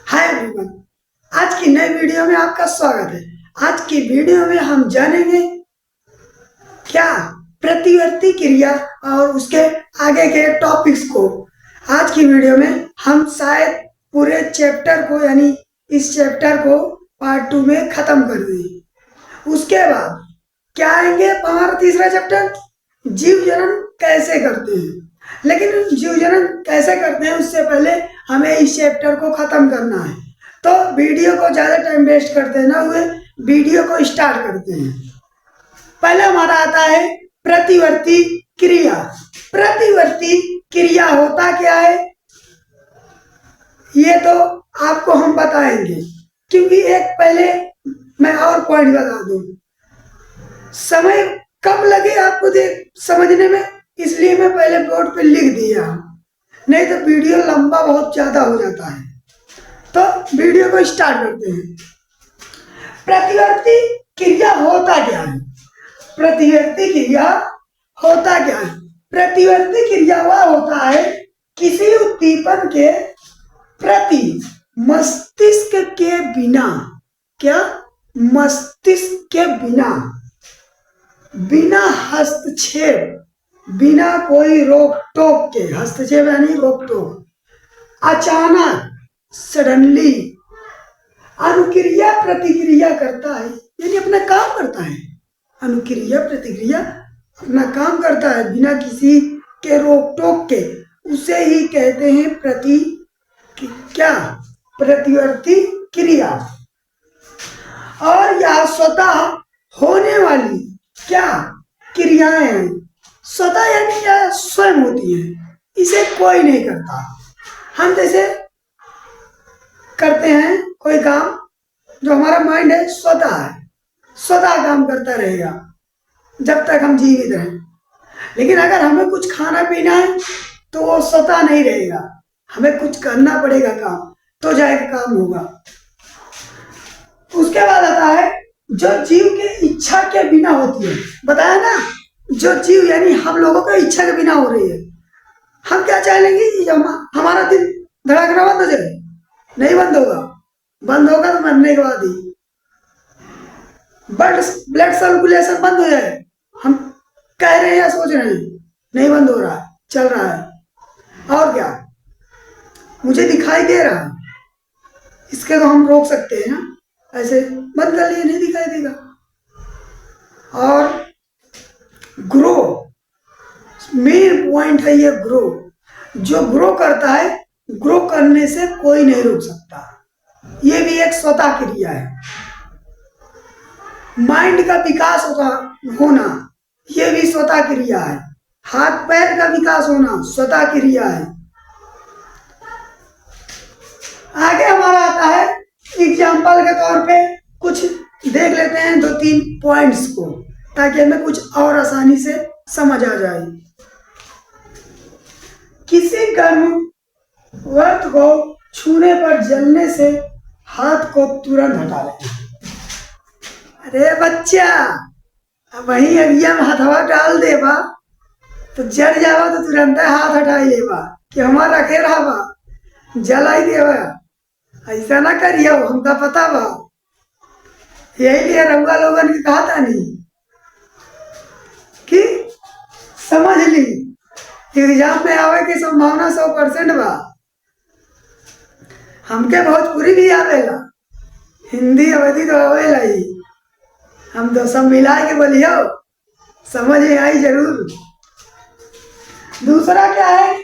Hi everyone. आज की नई वीडियो में आपका स्वागत है। आज की वीडियो में हम जानेंगे क्या प्रतिवर्ती क्रिया और उसके आगे के टॉपिक्स को। आज की वीडियो में हम शायद पूरे चैप्टर को यानी इस चैप्टर को पार्ट 2 में खत्म कर दें। उसके बाद क्या आएंगे हमारा तीसरा चैप्टर, जीव जन्म कैसे करते हैं। लेकिन जीव जन्म कैसे करते हैं उससे पहले हमें इस चैप्टर को खत्म करना है, तो वीडियो को ज्यादा टाइम वेस्ट करते ना हुए वीडियो को स्टार्ट करते हैं। पहले हमारा आता है प्रतिवर्ती क्रिया। प्रतिवर्ती क्रिया होता क्या है ये तो आपको हम बताएंगे, क्योंकि एक पहले मैं और पॉइंट बता दूं, समय कम लगे आपको समझने में, इसलिए मैं पहले बोर्ड पे लिख दिया, नहीं तो वीडियो लंबा बहुत ज्यादा हो जाता है। तो वीडियो को स्टार्ट करते हैं। प्रतिवर्ती क्रिया होता क्या है? प्रतिवर्ती क्रिया होता क्या है? प्रतिवर्ती क्रिया वह होता है किसी उद्दीपन के प्रति मस्तिष्क के बिना, क्या मस्तिष्क के बिना, बिना हस्तक्षेप, बिना कोई रोक टोक के, हस्तक्षेप यानी रोक टोक, अचानक सडनली अनुक्रिया प्रतिक्रिया करता है, यानी अपना काम करता है। अनुक्रिया प्रतिक्रिया अपना काम करता है बिना किसी के रोक टोक के, उसे ही कहते हैं क्या प्रतिवर्ती क्रिया। और यह स्वतः होने वाली क्या क्रियाएं हैं। स्वतः यानी यह स्वयं होती है, इसे कोई नहीं करता। हम जैसे करते हैं कोई काम, जो हमारा माइंड है स्वतः है, स्वतः काम करता रहेगा जब तक हम जीवित रहें। लेकिन अगर हमें कुछ खाना पीना है तो वो स्वतः नहीं रहेगा, हमें कुछ करना पड़ेगा काम, तो जाएगा काम होगा। उसके बाद आता है जो जीव के इच्छा के बिना होती है। बताया ना, जो जीव यानी हम लोगों को इच्छा के बिना हो रही है। हम क्या चाहेंगे, हमारा दिल धड़कना बंद हो जाए? नहीं बंद होगा। बंद होगा तो मरने के बाद ही ब्लड सर्कुलेशन बंद हो जाए, हम कह रहे हैं या सोच रहे हैं, नहीं बंद हो रहा है, चल रहा है। और क्या, मुझे दिखाई दे रहा है, इसके तो हम रोक सकते हैं ना, ऐसे बंद कर लिए नहीं दिखाई देगा। और ग्रो, मेन पॉइंट है ये ग्रो। जो ग्रो करता है, ग्रो करने से कोई नहीं रोक सकता, ये भी एक स्वतः क्रिया है। माइंड का विकास होना, ये भी स्वतः क्रिया है। हाथ पैर का विकास होना स्वतः क्रिया है। आगे हमारा आता है एग्जाम्पल के तौर पे कुछ देख लेते हैं, 2-3 पॉइंट्स को, ताकि हमें कुछ और आसानी से समझ आ जाए। किसी गर्म वस्तु को छूने पर जलने से हाथ को तुरंत हटा लेना। अरे बच्चा, वही अगिया में हथवा डाल देवा तो जल जावा तो तुरंत हाथ हटाई लेवा कि हमारा रखे रहा, जलाई देवा। ऐसा ना करियो, हमका पता बा, यही लिए रउआ लोगन के कहा था नहीं कि समझ ली एग्जाम में आवे की संभावना 100% बा। हमके भोजपुरी भी आवेला, हिंदी अवधि तो आवेला ही, हम तो सब मिला के बोलियो, समझ में आई जरूर। दूसरा क्या है,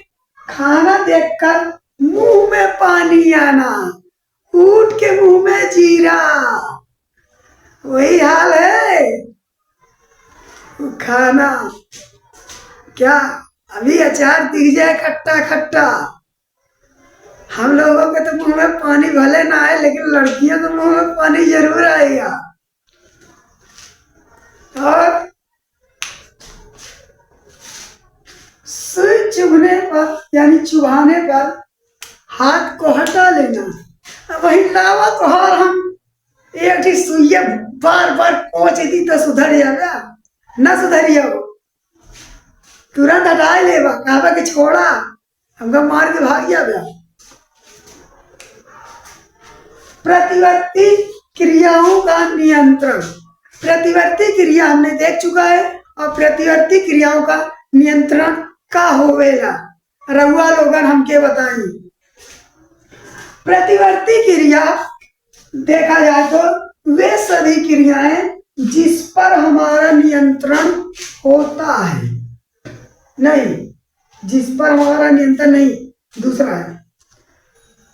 खाना देखकर मुंह में पानी आना, ऊंट के मुंह में जीरा, वही हाल है। खाना क्या, अभी अचार दिख जाए खट्टा खट्टा, हम लोगों के तो मुंह में पानी भले ना आए, लेकिन लड़कियों के मुंह में पानी जरूर आएगा। और सुई चुभने पर यानी चुभाने पर हाथ को हटा लेना। वही लावा तो हार हम एक ही सुइया बार बार पहुंच दी तो सुधर जाएगा, न सुधरिया तुरंत हटा लेवा, कहा कि छोड़ा, हमका मार के भाग गया। प्रतिवर्ती क्रियाओं का नियंत्रण। प्रतिवर्ती क्रिया हमने देख चुका है, और प्रतिवर्ती क्रियाओं का नियंत्रण का होवेला रहुआ लोगन हमके बताई। प्रतिवर्ती क्रिया देखा जाए तो वे सभी क्रियाएं जिस पर हमारा नियंत्रण होता है, नहीं जिस पर हमारा नियंत्रण नहीं, दूसरा है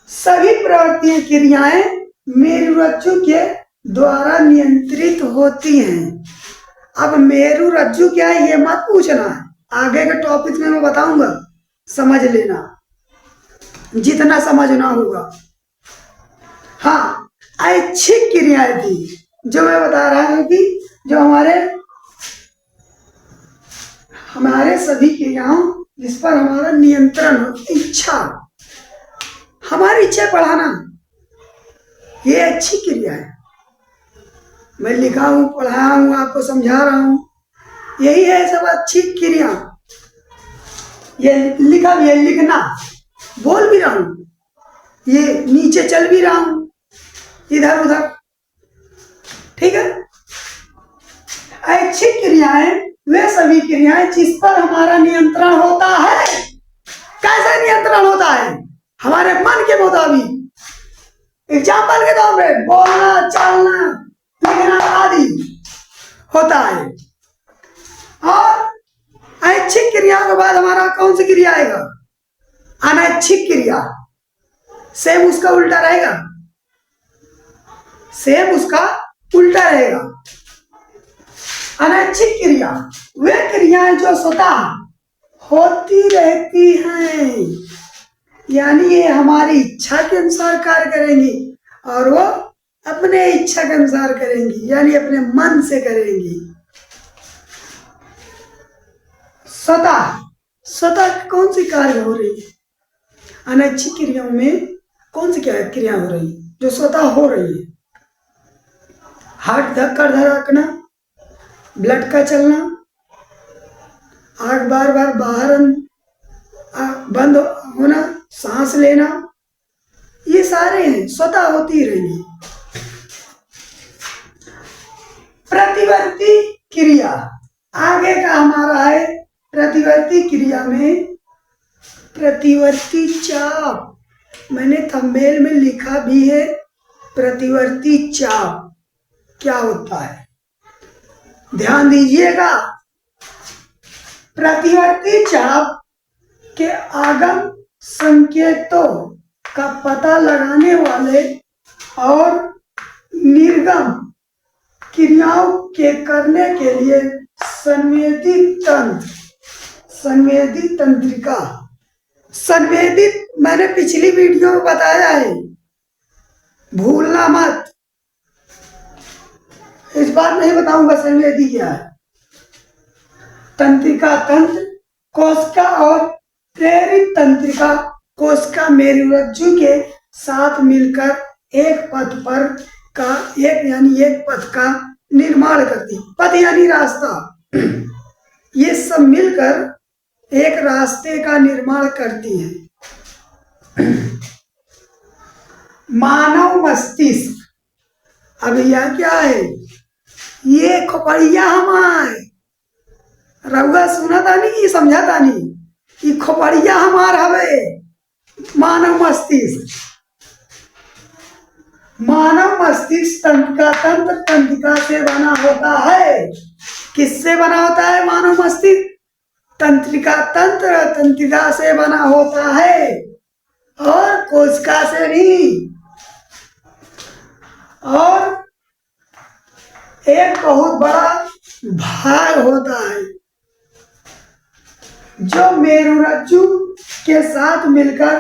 सभी प्रवृत्ति क्रियाएं मेरुरज्जु के द्वारा नियंत्रित होती हैं। अब मेरुरज्जु क्या है ये मत पूछना है, आगे के टॉपिक में मैं बताऊंगा, समझ लेना जितना समझना होगा। हाँ, ऐच्छिक क्रियाएं थी जो मैं बता रहा हूं कि जो हमारे सभी क्रियाओं जिस पर हमारा नियंत्रण हो, इच्छा, हमारी इच्छा पढ़ाना, ये अच्छी क्रिया है। मैं लिखा हूं, पढ़ाया हूं, आपको समझा रहा हूं, यही है सब अच्छी क्रिया। ये लिखा भी है, लिखना, बोल भी रहा हूं, ये नीचे चल भी रहा हूं इधर उधर, ठीक है। ऐच्छिक क्रियाएं वे सभी क्रियाएं जिस पर हमारा नियंत्रण होता है। कैसे नियंत्रण होता है? हमारे मन के मुताबिक। एग्जाम्पल के तौर पे बोलना, चलना, लिखना आदि होता है। और ऐच्छिक क्रिया के बाद हमारा कौन सी क्रिया आएगा? अनैच्छिक क्रिया। सेम उसका उल्टा रहेगा, सेम उसका उल्टा रहेगा। अनैच्छिक क्रिया वे क्रियाएं जो स्वतः होती रहती हैं, यानी ये हमारी इच्छा के अनुसार कार्य करेंगी और वो अपने इच्छा के अनुसार करेंगी, यानी अपने मन से करेंगी। स्वतः स्वतः कौन सी कार्य हो रही है? अनैच्छिक क्रियाओं में कौन सी क्या क्रिया हो रही है जो स्वतः हो रही है? हार्ट धक्का धड़कना, ब्लड का चलना, आंख बार बार बाहर बंद होना, सांस लेना, ये सारे हैं, स्वतः होती रहेंगी। प्रतिवर्ती क्रिया आगे का हमारा है। प्रतिवर्ती क्रिया में प्रतिवर्ती चाप, मैंने थंबनेल में लिखा भी है। प्रतिवर्ती चाप क्या होता है ध्यान दीजिएगा। प्रतिवर्ती चाप के आगम संकेतों का पता लगाने वाले और निर्गम क्रियाओं के करने के लिए संवेदी तंत्रिका, संवेदित मैंने पिछली वीडियो में बताया है, भूलना मत, इस बार नहीं बताऊंगा संवेदी क्या है। तंत्रिका तंत्र कोशिका और प्रेरित तंत्रिका कोशिका मेरुरज्जु के साथ मिलकर एक पथ का निर्माण करती। पथ यानी रास्ता, ये सब मिलकर एक रास्ते का निर्माण करती है। मानव मस्तिष्क, अब यह क्या है? ये खोपड़िया हमारे रउआ सुना था नहीं, समझा था नहीं, ये खोपड़िया हमार हवे। मानव मस्तिष्क, मानव मस्तिष्क तंत्रिका से बना होता है। किससे बना होता है मानव मस्तिष्क? तंत्रिका से बना होता है, और कोशिका से भी। और एक बहुत बड़ा भाग होता है जो मेरुरज्जु के साथ मिलकर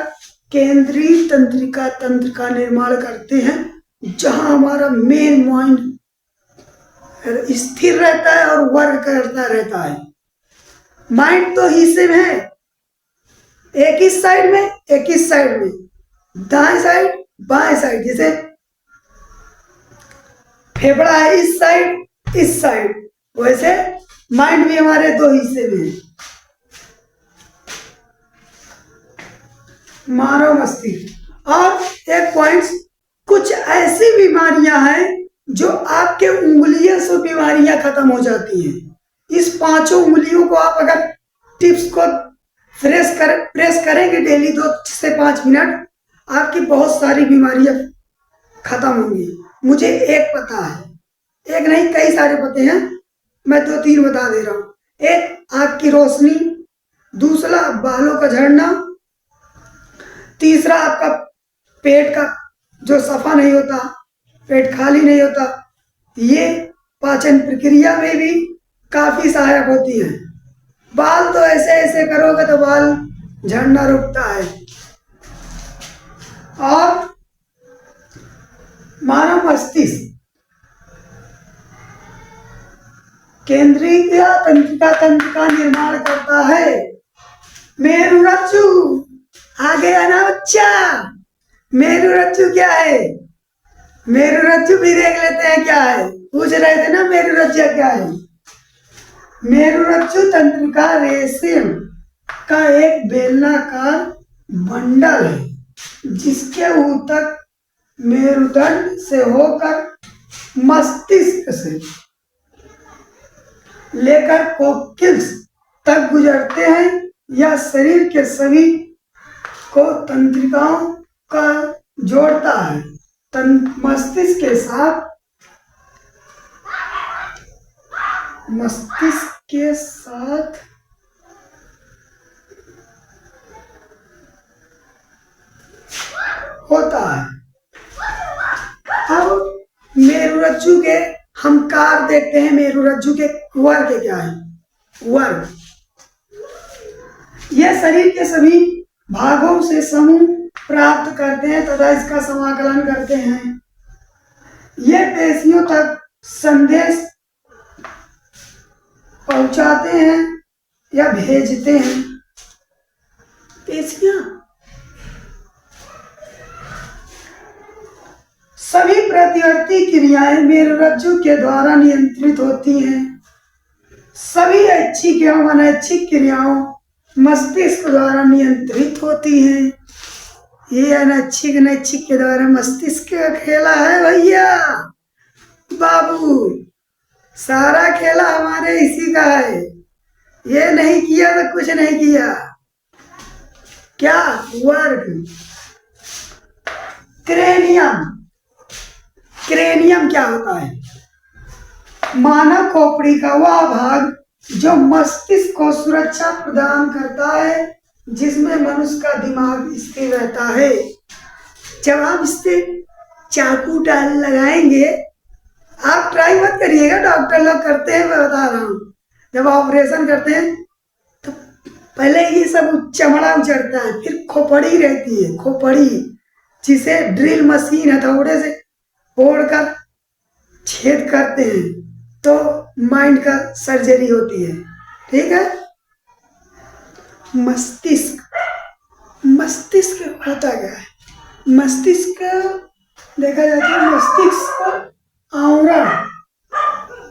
केंद्रीय तंत्र का निर्माण करते हैं, जहां हमारा मेन माइंड स्थिर रहता है और वर्क करता रहता है। माइंड तो हिस्से में है, एक इस साइड में, एक इस साइड में, दाएं साइड बाएं साइड, जैसे फेफड़ा है इस साइड, वैसे माइंड भी हमारे दो हिस्से में है। मानव मस्तिष्क और एक पॉइंट्स कुछ आपके उंगलियों से बीमारियां खत्म हो जाती हैं। इस 5 उंगलियों को आप अगर टिप्स को प्रेस करेंगे डेली 2 से 5 मिनट, आपकी बहुत सारी बीमारियां खत्म होंगी। मुझे एक पता है, एक नहीं कई सारे पते हैं, मैं 2-3 बता दे रहा हूँ। एक आँख की रोशनी, दूसरा बालों का झड़ना, तीसरा आपका पेट का जो सफा नहीं होता, पेट खाली नहीं होता, ये पाचन प्रक्रिया में भी काफी सहायक होती है। बाल तो ऐसे ऐसे करोगे तो बाल झड़ना रुकता है। और मानव मस्तिष्क केंद्रीय तंत्रिका का निर्माण करता है। मेरुरज्जु आ गया ना बच्चा। मेरुरज्जु क्या है? मेरुरज्जु भी देख लेते हैं क्या है। पूछ रहे थे ना मेरुरज्जु क्या है। मेरुरज्जु तंत्रिका रेशम का एक बेलनाकार बंडल है जिसके ऊतक मेरुदंड से होकर मस्तिष्क से लेकर कोक्यूल्स तक गुजरते हैं। यह शरीर के सभी को तंत्रिकाओं का जोड़ता है। मस्तिष्क के साथ होता है। अब मेरुरज्जु के हम कार देखते हैं। मेरुरज्जु के वर्ग क्या है? वर्ग यह शरीर के सभी भागों से समूह प्राप्त करते हैं तथा इसका समाकलन करते हैं। यह पेशियों तक संदेश पहुंचाते हैं या भेजते हैं। पेशियां सभी प्रतिवर्ती क्रियाएं मेरुरज्जु के द्वारा नियंत्रित होती हैं। सभी ऐच्छिक एवं अनैच्छिक क्रियाओं मस्तिष्क द्वारा नियंत्रित होती हैं। ये अनैच्छिक नैच्छिक के द्वारा मस्तिष्क का खेला है भैया बाबू। सारा खेला हमारे इसी का है। ये नहीं किया तो कुछ नहीं किया। क्या? वर्ग क्रेनियम। क्रेनियम क्या होता है? मानव खोपड़ी का वह भाग जो मस्तिष्क को सुरक्षा प्रदान करता है, जिसमें मनुष्य का दिमाग स्थिर रहता है। जब आप इससे चाकू डाल लगाएंगे, आप ट्राई मत करिएगा, डॉक्टर लोग करते हैं, मैं बता रहा हूँ। जब ऑपरेशन करते हैं तो पहले ये सब चमड़ा उचड़ता है, फिर खोपड़ी रहती है, खोपड़ी जिसे ड्रिल मशीन हथौड़े से फोड़कर छेद करते हैं तो माइंड का सर्जरी होती है। ठीक है। मस्तिष्क होता क्या है? मस्तिष्क देखा जाता है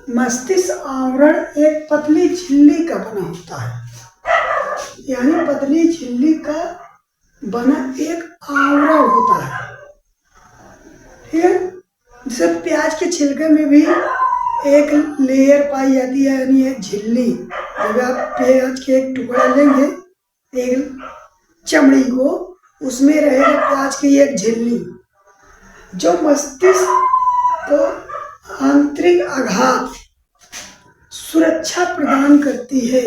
मस्तिष्क आवरण एक पतली झिल्ली का बना होता है। यानी पतली झिल्ली का बना एक आवरण होता है। ठीक है। जैसे प्याज के छिलके में भी एक लेयर पाई जाती है, यानी एक झिल्ली। जब आप प्याज के एक टुकड़ा लेंगे, एक चमड़ी को, उसमें रहेगा प्याज की एक झिल्ली जो मस्तिष्क को आंतरिक आघात सुरक्षा प्रदान करती है।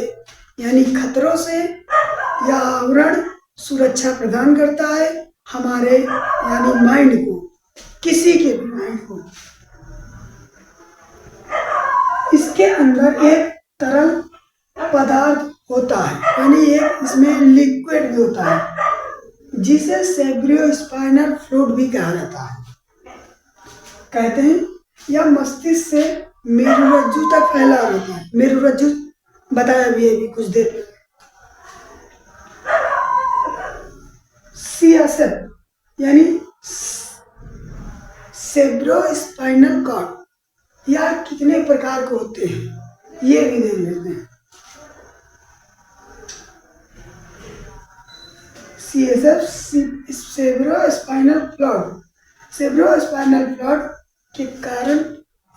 यानी खतरों से यह आवरण सुरक्षा प्रदान करता है हमारे यानी माइंड को, किसी के भी माइंड को। इसके अंदर एक तरल पदार्थ होता है, यानी एक इसमें लिक्विड भी होता है जिसे सेरेब्रोस्पाइनल फ्लूइड भी कहा जाता है। कहते हैं यह मस्तिष्क से मेरुरज्जु तक फैला रहता है। मेरुरज्जु बताया भी है कुछ देर पहले। सीएसएफ यानी सेरेब्रोस्पाइनल कॉर्ड, यह कितने प्रकार के होते हैं ये भी देख लेते हैं। CSF cerebrospinal fluid. Cerebrospinal fluid के कारण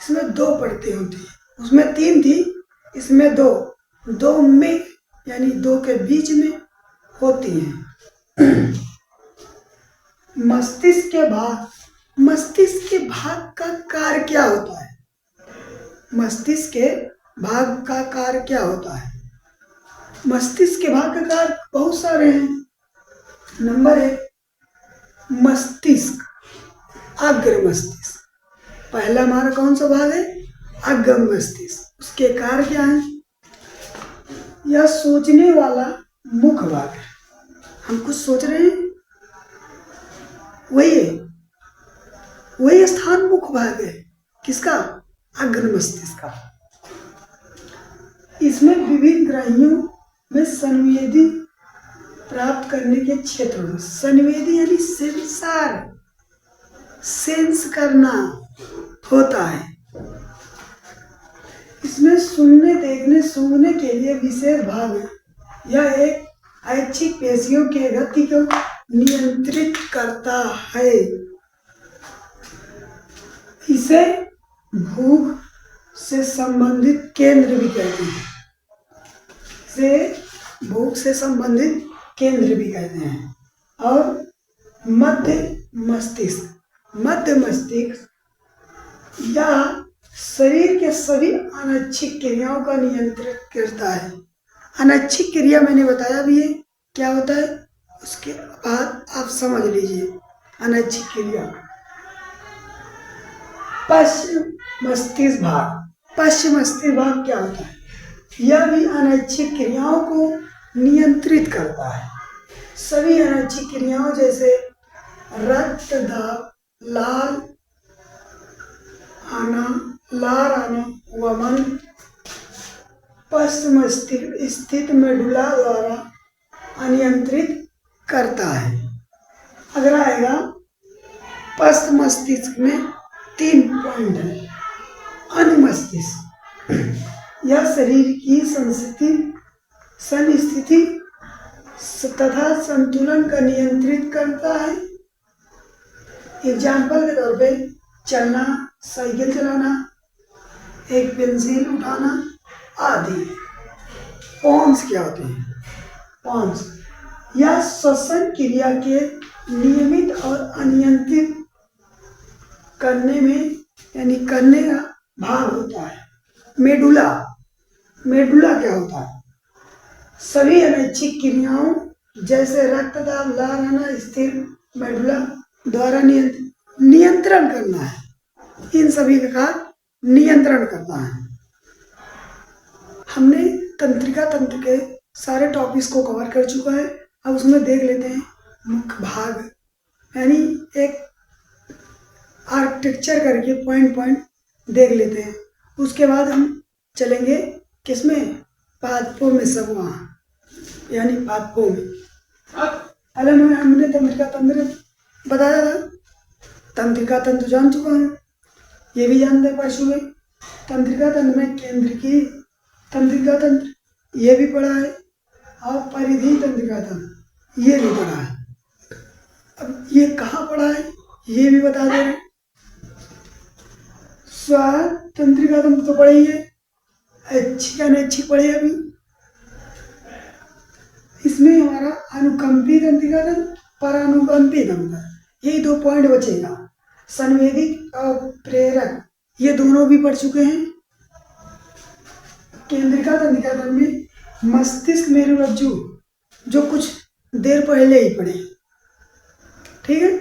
इसमें 2 परतें होती हैं, उसमें 3 थी, इसमें 2, 2 में यानी 2 के बीच में होती हैं। मस्तिष्क के भाग का कार्य क्या होता है? मस्तिष्क के भाग का कार्य क्या होता है? मस्तिष्क के भाग का कार्य बहुत सारे हैं। नंबर 1, मस्तिष्क, अग्र मस्तिष्क। पहला हमारा कौन सा भाग है? अग्र मस्तिष्क। उसके कार्य क्या है? यह सोचने वाला मुख्य भाग है। हम कुछ सोच रहे हैं, वही है, वही स्थान मुख्य भाग है। किसका? अग्र मस्तिष्क का। इसमें विभिन्न ग्रहियों में संवेदी प्राप्त करने के क्षेत्र में, संवेदी यानी सेंसर, सेंस करना होता है। इसमें सुनने, देखने, सूंघने के लिए विशेष भाग है। यह एक ऐच्छिक पेशियों के गति को नियंत्रित करता है। इसे भूख से संबंधित केंद्र भी कहते हैं। इसे भूख से संबंधित केंद्र भी कहते हैं। और मध्य मस्तिष्क यह शरीर के सभी अनैच्छिक क्रियाओं का नियंत्रण करता है। अनैच्छिक क्रिया मैंने बताया भी है क्या होता है, उसके बाद आप समझ लीजिए। अनैच्छिक क्रिया, पश्चिम मस्तिष्क भाग क्या होता है? यह भी अनैच्छिक क्रियाओं को नियंत्रित करता है। सभी अनैच्छिक क्रियाओं जैसे रक्त दाब, लार आना, वमन, पश्चिम स्थित मेडुला द्वारा अनियंत्रित करता है। अगर आएगा पश्चिम मस्तिष्क में 3 पॉइंट है। अनुमस्तिष्क, यह शरीर की संस्थिति तथा संतुलन का नियंत्रित करता है। एग्जाम्पल के तौर पे चलना, साइकिल चलाना, एक पेंसिल उठाना आदि। पॉन्स क्या होते हैं? पॉन्स यह श्वसन क्रिया के नियमित और अनियंत्रित करने का भाग होता है। मेडुला क्या होता है? सभी अनैच्छिक क्रियाओं जैसे रक्तदाब, लार आना, स्थिर मेडुला द्वारा नियंत्रण करना है। इन सभी का नियंत्रण करना है। हमने तंत्रिका तंत्र के सारे टॉपिक्स को कवर कर चुका है। अब उसमें देख लेते हैं मुख्य भाग, यानी एक आर्किटेक्चर करके पॉइंट देख लेते हैं। उसके बाद हम चलेंगे किसमें? पादपों में, समूह यानी पादपों में। पहले हमने तंत्रिका तंत्र बताया था। तंत्रिका तंत्र जान चुका हूँ, ये भी जानते पशु में। तंत्रिका तंत्र में केंद्र की तंत्रिका तंत्र ये भी पढ़ा है, और परिधि तंत्रिका तंत्र ये भी पढ़ा है। अब ये कहाँ पढ़ा है ये भी बता दे रहे। तंत्रिका तंत्र तो पढ़ी है, ऐच्छिक अनैच्छिक पढ़े अभी। इसमें हमारा अनुकंपी तंत्रिका तंत्र, परानुकंपी तंत्र, यही 2 पॉइंट बचेगा। संवेदिक और प्रेरक ये दोनों भी पढ़ चुके हैं। केंद्रिका तंत्रिका तंत्र में मस्तिष्क मेरुरज्जु जो कुछ देर पहले ही पढ़े। ठीक है,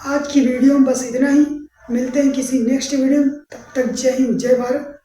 आज की वीडियो में बस इतना ही। मिलते हैं किसी नेक्स्ट वीडियो में। तब तक जय हिंद, जय भारत।